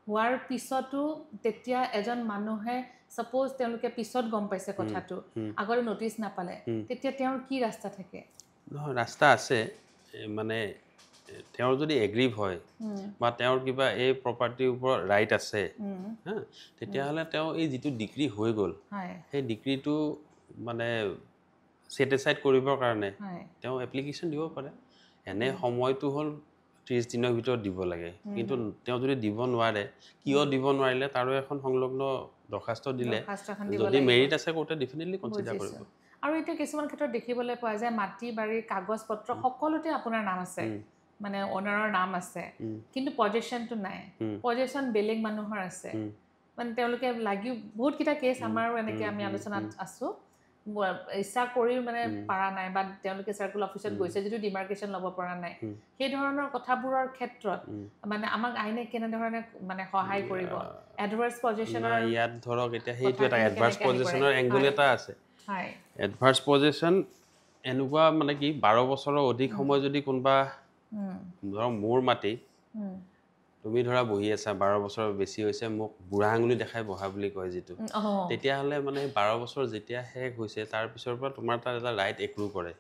হোৱাৰ পিছতো তেতিয়া এজন মানুহে সাপোজ তেওঁলোকে পিছত গম পাইছে কথাটো আগতে নটিচ নাপালে তেতিয়া তেওঁৰ কি ৰাস্তা থাকে নহয় ৰাস্তা আছে মানে তেওঁৰ যদি এগ্ৰিভ হয় বা তেওঁৰ কিবা এই প্ৰপাৰ্টিৰ ওপৰত ৰাইট আছে হা তেতিয়াহ'লে তেওঁ এই যিটো ডিগ্ৰী হৈ গ'ল সেই ডিগ্ৰীটো মানে ছেটিছফাইড কৰিবৰ কাৰণে তেওঁ এপ্লিকেশ্যন দিব পাৰে এনে সময়টো হ'ল 30 দিনৰ ভিতৰত দিব লাগে কিন্তু তেওঁ যদি দিব নোৱাৰে কিয় দিব নোৱাৰিলে তাৰো এখন সংলগ্ন দৰখাস্ত দিলে যদি মেৰিট আছে কোৰ্টে ডেফিনেটলি কনচিডাৰ কৰিব আৰু এতিয়া কিছুমান ক্ষেত্ৰত দেখিবলৈ পোৱা যায় মাটি বাৰীৰ কাগজ পত্ৰ সকলোতে আপোনাৰ নাম আছে মানে অনাৰৰ নাম আছে কিন্তু পজেশ্যনটো নাই পজেশ্যন বেলেগ মানুহৰ আছে মানে তেওঁলোকে লাগিও বহুত কিটা কেছ আমাৰো এনেকৈ আমি আলোচনাত আছোঁ ইচ্ছা কৰিও মানে পাৰা নাই বা তেওঁলোকে চাৰ্কুল অফিচত গৈছে যদিও ডিমাৰ্কেশ্যন ল'ব পৰা নাই সেই ধৰণৰ কথাবোৰৰ ক্ষেত্ৰত মানে আমাক আইনে কেনেধৰণে মানে সহায় কৰিব এডভাৰ্ছ পজিশ্যনৰ ইয়াত ধৰক এতিয়া সেইটো এটা এডভাৰ্ছ পজিশ্যনৰ এংগল এটা আছে এডভাৰ্ছ পজিশ্যন এনেকুৱা মানে কি 12 বছৰৰ অধিক সময় যদি কোনোবা ধৰক মোৰ মাটি তুমি ধৰা বহি আছা 12 বছৰ বেছি হৈছে মোক বুঢ়া আঙুলি দেখাই বহা বুলি কয় যিটো তেতিয়াহ'লে মানে 12 বছৰ যেতিয়া শেষ হৈছে তাৰ পিছৰ পৰা তোমাৰ তাত এটা ৰাইট এক্ৰু কৰে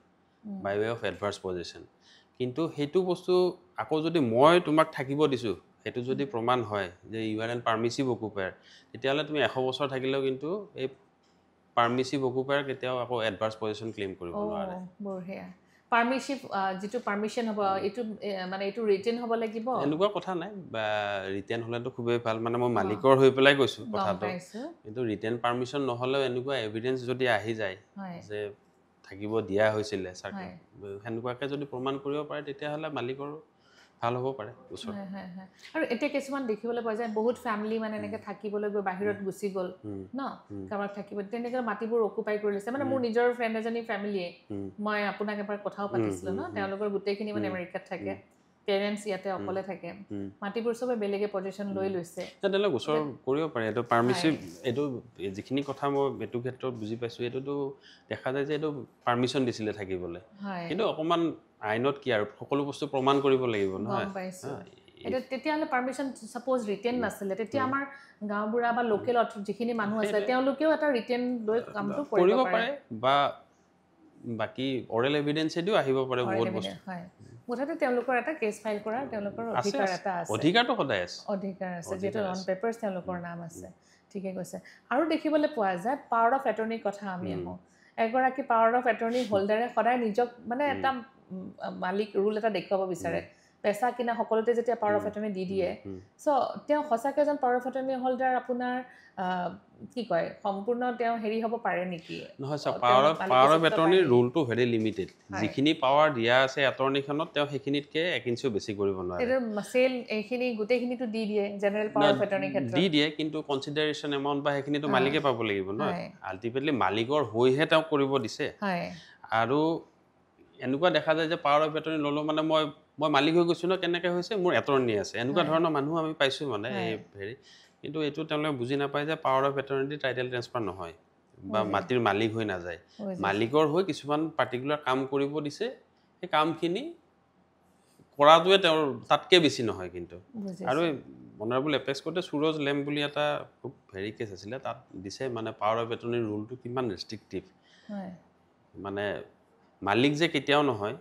বাই ৱে অফ এডভাৰ্ছ পজিশ্যন কিন্তু সেইটো বস্তু আকৌ যদি মই তোমাক থাকিব দিছোঁ সেইটো যদি প্ৰমাণ হয় যে ইউ আৰ এন পাৰ্মিচিভ অকুপায়াৰ তেতিয়াহ'লে তুমি 100 বছৰ থাকিলেও কিন্তু এই পাৰ্মিচিভ অকুপায়াৰ কেতিয়াও আকৌ এডভাৰ্ছ পজিশ্যন ক্লেইম কৰিব নোৱাৰে বঢ়িয়া পাৰ্মিচিভ যিটো পাৰ্মিশ্যন হ'ব এইটো মানে এইটো ৰিটেন হ'ব লাগিব এনেকুৱা কথা নাই বা ৰিটেন হ'লেতো খুবেই ভাল মানে মই মালিকৰ হৈ পেলাই কৈছোঁ কথাটো কিন্তু ৰিটেন পাৰ্মিশ্যন নহ'লেও এনেকুৱা এভিডেন্স যদি আহি যায় যে থাকিব দিয়া হৈছিলে সেনেকুৱাকৈ যদি প্ৰমাণ কৰিব পাৰে তেতিয়াহ'লে মালিকৰ ভাল হ'ব পাৰে ওচৰত আৰু এতিয়া কিছুমান দেখিবলৈ পোৱা যায় বহুত ফেমিলি মানে এনেকৈ থাকিবলৈ গৈ বাহিৰত গুচি গ'ল ন কাৰোবাক থাকিব তেনেকৈ মাটিবোৰ অকুপাই কৰি লৈছে মানে মোৰ নিজৰ ফ্ৰেণ্ড এজনী ফেমিলিয়ে মই আপোনাক এবাৰ কথাও পাতিছিলোঁ ন তেওঁলোকৰ গোটেইখিনি মানে আমেৰিকাত থাকে পেৰেণ্টছ ইয়াতে অকলে থাকে মাটিবোৰ চবে বেলেগে পজিশ্যন লৈ লৈছে তেওঁলোকে ওচৰ কৰিব পাৰে এইটো পাৰ্মিচিভ এইটো যিখিনি কথা মই এইটো ক্ষেত্ৰত বুজি পাইছোঁ এইটোতো দেখা যায় যে এইটো পাৰ্মিশ্যন দিছিলে থাকিবলৈ কিন্তু অকণমান আইনত কি আৰু সকলো বস্তু প্ৰমাণ কৰিব লাগিব নহয় এটা তেতিয়াহ'লে পাৰ্মিশ্যন ছাপ'জ ৰিটেন নাছিলে তেতিয়া আমাৰ গাঁওবুঢ়া বা লোকেল যিখিনি মানুহ আছে তেওঁলোকেও এটা ৰিটেন লৈ কামটো কৰিব পাৰে বা বাকী অৰেল এভিডেন্সেদিও আহিব পাৰে বহুত বস্তু মুঠতে তেওঁলোকৰ এটা কেছ ফাইল কৰাৰ তেওঁলোকৰ অধিকাৰ এটা আছে অধিকাৰটো সদায় আছে অধিকাৰ আছে যিহেতু অন পেপাৰ্ছ তেওঁলোকৰ নাম আছে ঠিকে কৈছে আৰু দেখিবলৈ পোৱা যায় পাৱাৰ অফ এটৰ্নিৰ কথা আমি আহোঁ এগৰাকী পাৱাৰ অফ এটৰ্নি হোল্ডাৰে সদায় নিজক মানে এটা মালিক ৰুল এটা দেখুৱাব বিচাৰে পেচা কিনা সকলোতে যেতিয়া পাৱাৰ অফ এটৰ্নি দি দিয়ে চ' তেওঁ সঁচাকৈ এজন পাৱাৰ অফ এটৰ্নি হোল্ডাৰ আপোনাৰ কি কয় সম্পূৰ্ণ তেওঁ হেৰি হ'ব পাৰে নেকি নহয় ছাৰ পাৱাৰ অফ এটৰ্নিৰ ৰুলটো ভেৰি লিমিটেড যিখিনি পাৱাৰ দিয়া আছে এটৰ্নিখনত তেওঁ সেইখিনিতকৈ 1 ইঞ্চিও বেছি কৰিব নোৱাৰে চেল এইখিনি গোটেইখিনিতো দি দিয়ে জেনেৰেল পাৱাৰ অফ এটৰ্নিৰ ক্ষেত্ৰত দি দিয়ে কিন্তু কনচিডাৰেশ্যন এমাউণ্ট বা সেইখিনিতো মালিকে পাব লাগিব নহয় আল্টিমেটলি মালিকৰ হৈহে তেওঁক কৰিব দিছে আৰু এনেকুৱা দেখা যায় যে পাৱাৰ অফ এটৰ্নি ল'লোঁ মানে মই মালিক হৈ গৈছোঁ ন কেনেকৈ হৈছে মোৰ এটৰ্নি আছে এনেকুৱা ধৰণৰ মানুহ আমি পাইছোঁ মানে এই হেৰি কিন্তু এইটো তেওঁলোকে বুজি নাপায় যে power of attorney title transfer নহয় বা মাটিৰ মালিক হৈ নাযায় মালিকৰ হৈ কিছুমান পাৰ্টিকুলাৰ কাম কৰিব দিছে সেই কামখিনি কৰাটোৱে তেওঁৰ তাতকৈ বেছি নহয় কিন্তু আৰু অনাৰেবল এপেক্স কোৰ্টে সুৰজ লেম বুলি এটা খুব হেৰি কেছ আছিলে তাত দিছে মানে পাৱাৰ অফ এটৰ্নিৰ ৰুলটো কিমান ৰেষ্ট্ৰিক্টিভ মানে মালিক যে কেতিয়াও নহয়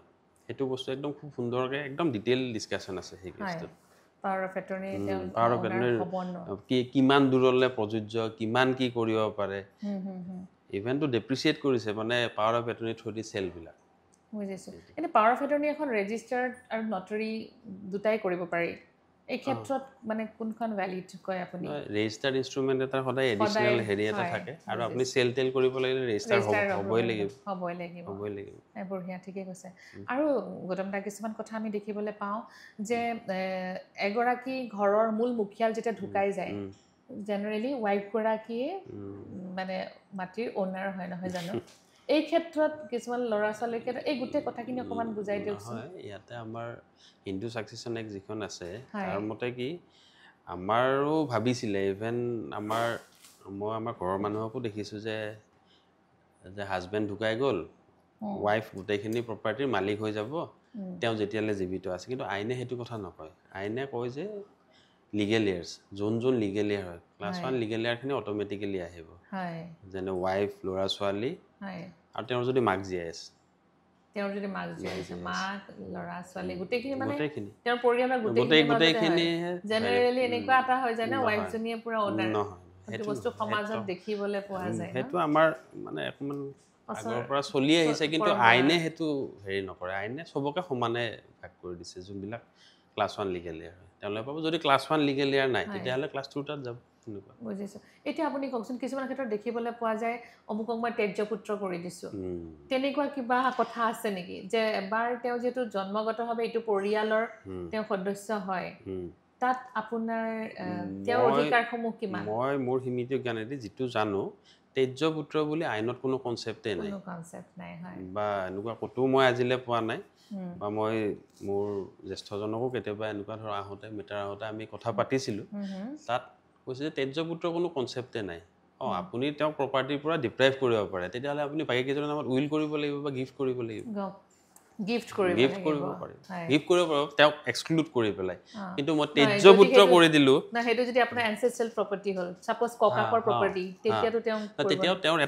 সেইটো বস্তু একদম খুব সুন্দৰকৈ একদম ডিটেইল ডিছকাশ্যন আছে সেই কেছটোত পাৱাৰ অফ এটৰ্নি কিমান দূৰলৈ প্ৰযোজ্য কিমান কি কৰিব পাৰে ইভেনটো ডেপ্ৰিচিয়েট কৰিছে মানে পাৱাৰ অফ এটৰ্নি থ্ৰু দি চেলবিলাক বুজিছোঁ কিন্তু পাৱাৰ অফ এটৰ্নি এখন ৰেজিষ্টাৰ্ড আৰু নটাৰী দুটাই কৰিব পাৰি এই ক্ষেত্ৰত মানে কোনখন ভ্যালিড কয় আপুনি ৰেজিষ্টাৰ্ড ইনষ্ট্ৰুমেন্ট এটা সদায় এডিশনাল হেৰি এটা থাকে আৰু আপুনি সেল টেল কৰিব লাগিলে ৰেজিষ্টাৰ হ'বই লাগিব বঢ়িয়া ঠিকে কৈছে আৰু গৌতম দা কিছুমান কথা আমি দেখিবলৈ পাওঁ যে এগৰাকী ঘৰৰ মূল মুখিয়াল যেতিয়া ঢুকাই যায় জেনেৰেলি ৱাইফ গৰাকীয়ে মানে মাটিৰ ওনাৰ হয় নহয় জানো এই ক্ষেত্ৰত কিছুমান ল'ৰা ছোৱালীৰ ক্ষেত্ৰত এই গোটেই কথাখিনি অকমান বুজাই দিয়কচোন ইয়াতে আমাৰ হিন্দু সাকসেছন এক্ট যিখন আছে তাৰ মতে কি আমাৰো ভাবিছিলে ইভেন মই আমাৰ ঘৰৰ মানুহকো দেখিছোঁ যে হাজবেণ্ড ঢুকাই গ'ল ৱাইফ গোটেইখিনি প্ৰপাৰ্টিৰ মালিক হৈ যাব তেওঁ যেতিয়ালৈ জীৱিত আছে কিন্তু আইনে সেইটো কথা নকয় আইনে কয় যে লিগেল ইয়াৰ্ছ যোন লিগেল ইয়াৰ হয় ক্লাছ 1 লিগেল ইয়াৰখিনি অট'মেটিকেলি আহিব যেনে ৱাইফ ল'ৰা ছোৱালী আৰু তেওঁৰ যদি মাক জীয়াই আছে মাক ল'ৰা ছোৱালী গোটেইখিনি মানে তেওঁৰ পৰিয়ালৰ গোটেইখিনি জেনেৰেলি এনেকুৱা এটা হৈ যায় না ৱাইফজনীয়ে পুৰা ওনাৰ সেইটো বস্তু সমাজত দেখিবলৈ পোৱা যায় সেইটো আমাৰ মানে অকমান আগৰ পৰা চলি আহিছে কিন্তু আইনে সেইটো হেৰি নকৰে আইনে সবকে সমানে ভাগ কৰি দিছে যোনবিলাক ক্লাছ 1 লিগেল ইয়াৰ হয় তেওঁলোকে পাব যদি ক্লাছ 1 লিগেল ইয়াৰ নাই তেতিয়াহ'লে ক্লাছ 2 তাত যাব বুজিছোঁ এতিয়া আপুনি কওকচোন কিছুমান ক্ষেত্ৰত দেখিবলৈ পোৱা যায় অমুকক মই তেজ্য পুত্ৰ কৰি দিছোঁ তেনেকুৱা কিবা কথা আছে নেকি যে এবাৰ তেওঁ যিহেতু জন্মগতভাৱে এইটো পৰিয়ালৰ তেওঁ সদস্য হয় তাত আপোনাৰ তেওঁৰ অধিকাৰসমূহ কিমান মই মোৰ সীমিত জ্ঞানেদি যিটো জানো তেজ্য পুত্ৰ বুলি আইনত কোনো কনচেপ্টে নাই বা এনেকুৱা ক'তো মই আজিলৈ পোৱা নাই বা মই মোৰ জ্যেষ্ঠজনকো কেতিয়াবা এনেকুৱা ধৰ আহোঁতে মিটাৰ আহোঁতে আমি কথা পাতিছিলোঁ তাত কৈছে যে তেজ্য পুত্ৰ কোনো কনচেপ্টে নাই আপুনি তেওঁক প্ৰপাৰ্টিৰ পৰা ডিপ্ৰাইভ কৰিব পাৰে তেতিয়াহ'লে আপুনি বাকী কেইজনৰ নামত উইল কৰিব লাগিব বা গিফ্ট কৰিব লাগিব গিফ্ট কৰিব পাৰে গিফ্ট কৰিব পাৰে তেওঁক এক্সক্লুড কৰি পেলাই কিন্তু মই তেজ্য পুত্ৰ কৰি দিলোঁ না সেইটো যদি আপোনাৰ এনচেষ্ট্ৰেল প্ৰপাৰ্টি হ'ল সাপোজ ককাকৰ প্ৰপাৰ্টি তেতিয়াতো তেওঁৰ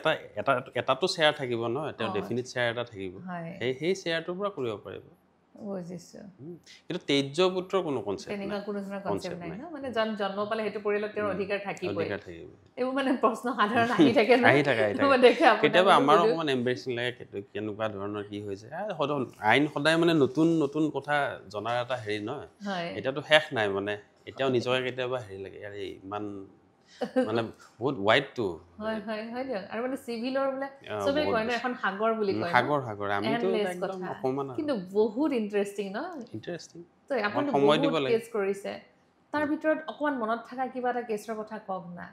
এটাতো শ্বেয়াৰ থাকিব ন তেওঁৰ ডেফিনিট শ্বেয়াৰ এটা থাকিব সেই শ্বেয়াৰটোৰ পৰা কৰিব পাৰিব বুজিছোঁ কিন্তু তেজ্য পুত্ৰ কোনো কনচেপ্ট তেনেকুৱা কোনো ধৰণৰ কনচেপ্ট নাই ন মানে জন্ম পালে সেইটো পৰিয়ালত তেওঁৰ অধিকাৰ থাকিবই এইবোৰ মানে প্ৰশ্ন সাধাৰণ আহি থাকে কেতিয়াবা আমাৰ অকণমান এম্বেৰেছিং লাগে কেনেকুৱা ধৰণৰ কি হৈছে আইন সদায় মানে নতুন নতুন কথা জনাৰ এটা হেৰি নহয় এতিয়াতো শেষ নাই মানে এতিয়াও নিজকে কেতিয়াবা হেৰি লাগে ইমান মানে বহুত ওয়াইডটো আৰু মানে সিভিলৰ বোলে সবে কয় ন এখন সাগৰ বুলি কয় সাগৰ আমিতো একদম অকমান কিন্তু বহুত ইন্টাৰেষ্টিং ন তো আপুনি সময় দিব লাগে কেছ কৰিছে তাৰ ভিতৰত অকমান মনত থকা কিবা এটা কেছৰ কথা কওক না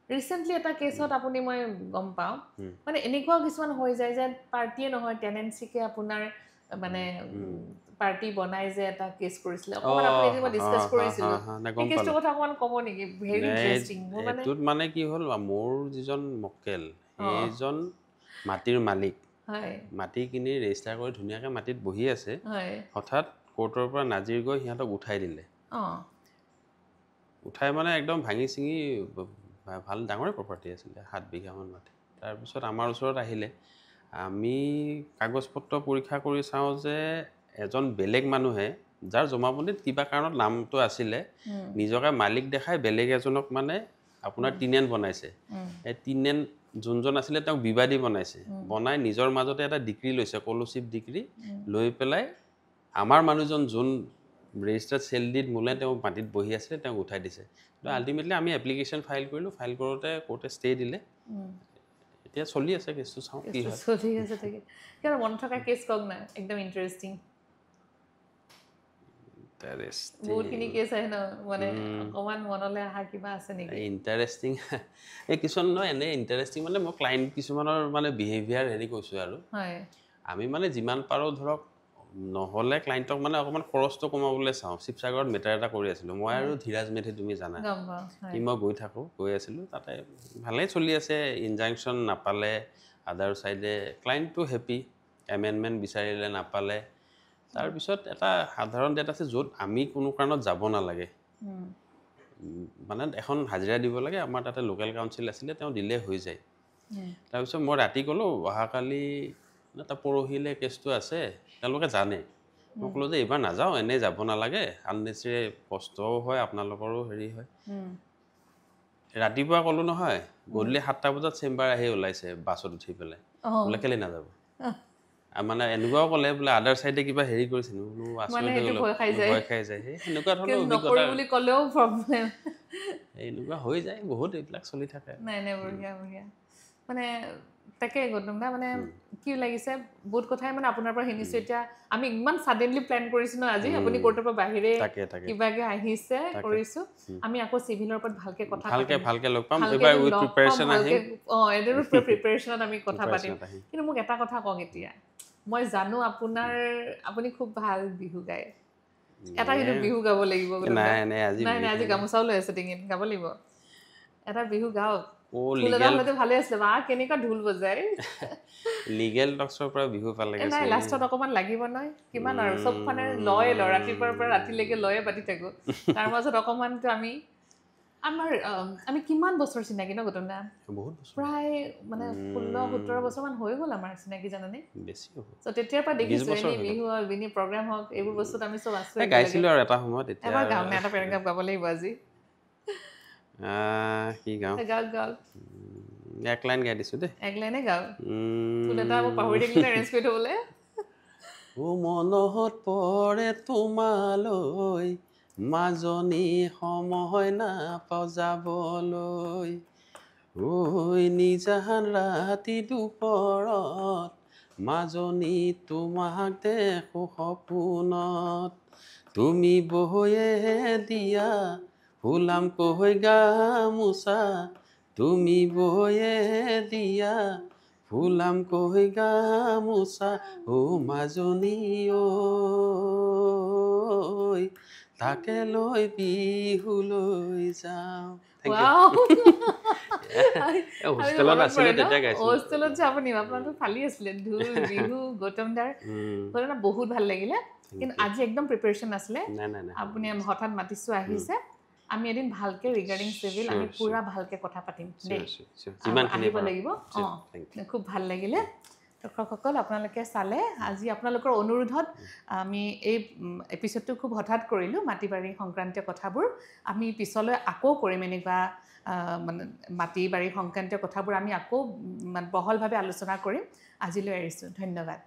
ৰিসেন্টলি এটা কেছত আপুনি মই গম পাওঁ মানে এনেকুৱাও কিছুমান হৈ যায় যে পাৰ্টিয়ে নহয় টেনেন্সিকে আপোনাৰ মানে পাৰ্টি বনাই যে এটা কেছ কৰিছিল অকমান আপুনি যে ডিসকাস কৰিছিল এই কেছটো কথা অকমান ক'ব নেকি ভেৰি ইন্টাৰেষ্টিং মানে এটোত মানে কি হ'ল মোৰ যিজন মক্কেল এইজন মাটিৰ মালিক মাটি কিনি ৰেজিষ্টাৰ কৰি ধুনীয়াকৈ মাটিত বহি আছে হঠাৎ কোৰ্টৰ পৰা নাজিৰ গৈ সিহঁতক উঠাই দিলে উঠাই মানে একদম ভাঙি চিঙি ভাল ডাঙৰে প্ৰপাৰ্টি আছিলে 7 বিঘামান মাটি তাৰপিছত আমাৰ ওচৰত আহিলে আমি কাগজ পত্ৰ পৰীক্ষা কৰি চাওঁ যে এজন বেলেগ মানুহে যাৰ জমাবন্দীত কিবা কাৰণত নামটো আছিলে নিজকে মালিক দেখাই বেলেগ এজনক মানে আপোনাৰ টিনেণ্ট বনাইছে এই টিনেণ্ট যোনজন আছিলে তেওঁক বিবাদী বনাইছে বনাই নিজৰ মাজতে এটা ডিগ্ৰী লৈছে কলুচিভ ডিগ্ৰী লৈ পেলাই আমাৰ মানুহজন যোন ৰেজিষ্টাৰ্ড সেল ডিড মূলে তেওঁ মাটিত বহি আছে তেওঁক উঠাই দিছে তো আল্টিমেটলি আমি এপ্লিকেশ্যন ফাইল কৰিলোঁ ফাইল কৰোঁতে কোৰ্টে ষ্টে দিলে এতিয়া চলি আছে কেছটো চাওঁ কি হয় চলি আছে থাকে কিয় মন থকা কেছ কওক না একদম ইন্টাৰেষ্টিং বহুতখিনি কেছ আহে ন মানে অকমান মনলৈ অহা কিবা আছে নেকি ইণ্টাৰেষ্টিং এই কিছুমান নহয় এনে ইণ্টাৰেষ্টিং মানে মই ক্লাইণ্ট কিছুমানৰ মানে বিহেভিয়াৰ হেৰি কৈছোঁ আৰু আমি মানে যিমান পাৰোঁ ধৰক নহ'লে ক্লাইণ্টক মানে অকণমান খৰচটো কমাবলৈ চাওঁ শিৱসাগৰত মেটাৰ এটা কৰি আছিলোঁ মই আৰু ধীৰাজ মেধি তুমি জানা কি মই গৈ আছিলোঁ তাতে ভালেই চলি আছে ইনজাংশ্যন নাপালে আদাৰ চাইডে ক্লাইণ্টটো হেপী এমেণ্ডমেণ্ট বিচাৰিলে নাপালে তাৰপিছত এটা সাধাৰণ ডেট আছে য'ত আমি কোনো কাৰণত যাব নালাগে মানে এখন হাজিৰা দিব লাগে আমাৰ তাতে লোকেল কাউন্সিল আছিলে তেওঁ দিলে হৈ যায় তাৰপিছত মই ৰাতি ক'লোঁ অহাকালি এটা পৰহিলে কেছটো আছে তেওঁলোকে জানে মই ক'লোঁ যে এইবাৰ নাযাওঁ এনেই যাব নালাগে আননেচেৰী কষ্টও হয় আপোনালোকৰো হেৰি হয় ৰাতিপুৱা ক'লোঁ নহয় গধূলি 7টা বজাত চেম্বাৰ আহি ওলাইছে বাছত উঠি পেলাই বোলে কেলৈ নাযাব মানে এনেকুৱাও ক'লে বোলে আদাৰ চাইডে কিবা হেৰি কৰিছে মানে এইটো ভয় খাই যায় সেনেকুৱা ধৰণৰ নকৰো বুলি ক'লেও প্ৰব্লেম এনেকুৱা হৈ যায় বহুত এইবিলাক চলি থাকে নাই বঢ়িয়া মানে তাকে গৌতম দা মানে কি লাগিছে বহুত কথাই মানে আপোনাৰ পৰা শুনিছো এতিয়া আমি ইমান সাডেনলি প্ল্যান কৰিছো ন আজি আপুনি কোৰ্টৰ পৰা বাহিৰে কিবাকে আহিছে কৰিছো আমি আকৌ সিভিলৰ ওপৰত ভালকে কথা পাতিম ভালকে লগ পাম এবাৰ উইথ প্ৰিপাৰেচন আহিম এডৰ প্ৰিপাৰেচনত আমি কথা পাতিম কিন্তু মোক এটা কথা কওক এতিয়া মই জানো আপুনি খুব ভাল বিহু গায় এটা কিন্তু বিহু গাব লাগিব নাই আজি গামোচাও লৈ আছে ডিঙিত গাব লাগিব এটা বিহু গাওক ঢোল এটা হ'লে ভালে আছিলে বা কেনেকুৱা ঢোল বজায় লিগেল টক্সৰ পৰা বিহু ভাল লাগে নাই লাষ্টত অকমান লাগিব নহয় কিমান আৰু চব মানে লয় ৰাতিপুৱাৰ পৰা ৰাতিলৈকে লয়ে পাতি থাকো তাৰ মাজত অকমানতো আমি কিমান বছৰ চিনাকি ন গৌতম দা বহুত বছৰ প্ৰায় মানে 16-17 বছৰমান হৈ গ'ল আমাৰ চিনাকি জানানে বেছি হ'ব তো তেতিয়াৰ পৰা দেখিছো এনে বিহু হওক বিনি প্ৰগ্ৰাম হওক এইবোৰ বস্তুত আমি চব আছো গাইছিলো আৰু এটা সময়ত এতিয়া এবাৰ গাওঁ এটা পেৰেগ্ৰাফ গাব লাগিব আজি কি গাওঁ গাওক এক লাইন গাই দিছো দেই এক লাইনে গাও ফুল এটা পাহৰি থাকিলে এৰেঞ্জ কৰি থ'বলে মনত পৰে তোমালৈ মাজনী সময় নাপাওঁ যাবলৈ নিজান ৰাতি দুপৰত মাজনী তোমাক দেখো সপোনত তুমি বৈয়ে দিয়া ফুলাম কৈ গামোচা তুমি বৈয়ে দিয়া ফুলাম কৈ গামোচা মাজনী ঐ তাকে লৈ বিহুলৈ যাওঁ হোষ্টেলত আছিলে তেতিয়া গাইছিলো হোষ্টেলত যে আপোনাৰতো ফালি আছিলে ঢোল বিহু গৌতম দাৰ বহুত ভাল লাগিলে কিন্তু আজি একদম প্ৰিপাৰেচন আছিলে আপুনি হঠাৎ মাতিছো আহিছে আমি এদিন ভালকে ৰিগাৰ্ডিং সিভিল আমি পুৰা ভালকে কথা পাতিম দেই আহিব লাগিব খুব ভাল লাগিলে দৰ্শকসকল আপোনালোকে চালে আজি আপোনালোকৰ অনুৰোধত আমি এই এপিছডটো খুব হঠাৎ কৰিলোঁ মাটি-বাৰী সংক্ৰান্তীয় কথাবোৰ আমি পিছলৈ আকৌ কৰিম এনেকুৱা মানে মাটি-বাৰী সংক্ৰান্তীয় কথাবোৰ আমি আকৌ বহলভাৱে আলোচনা কৰিম আজিলৈ এৰিছোঁ ধন্যবাদ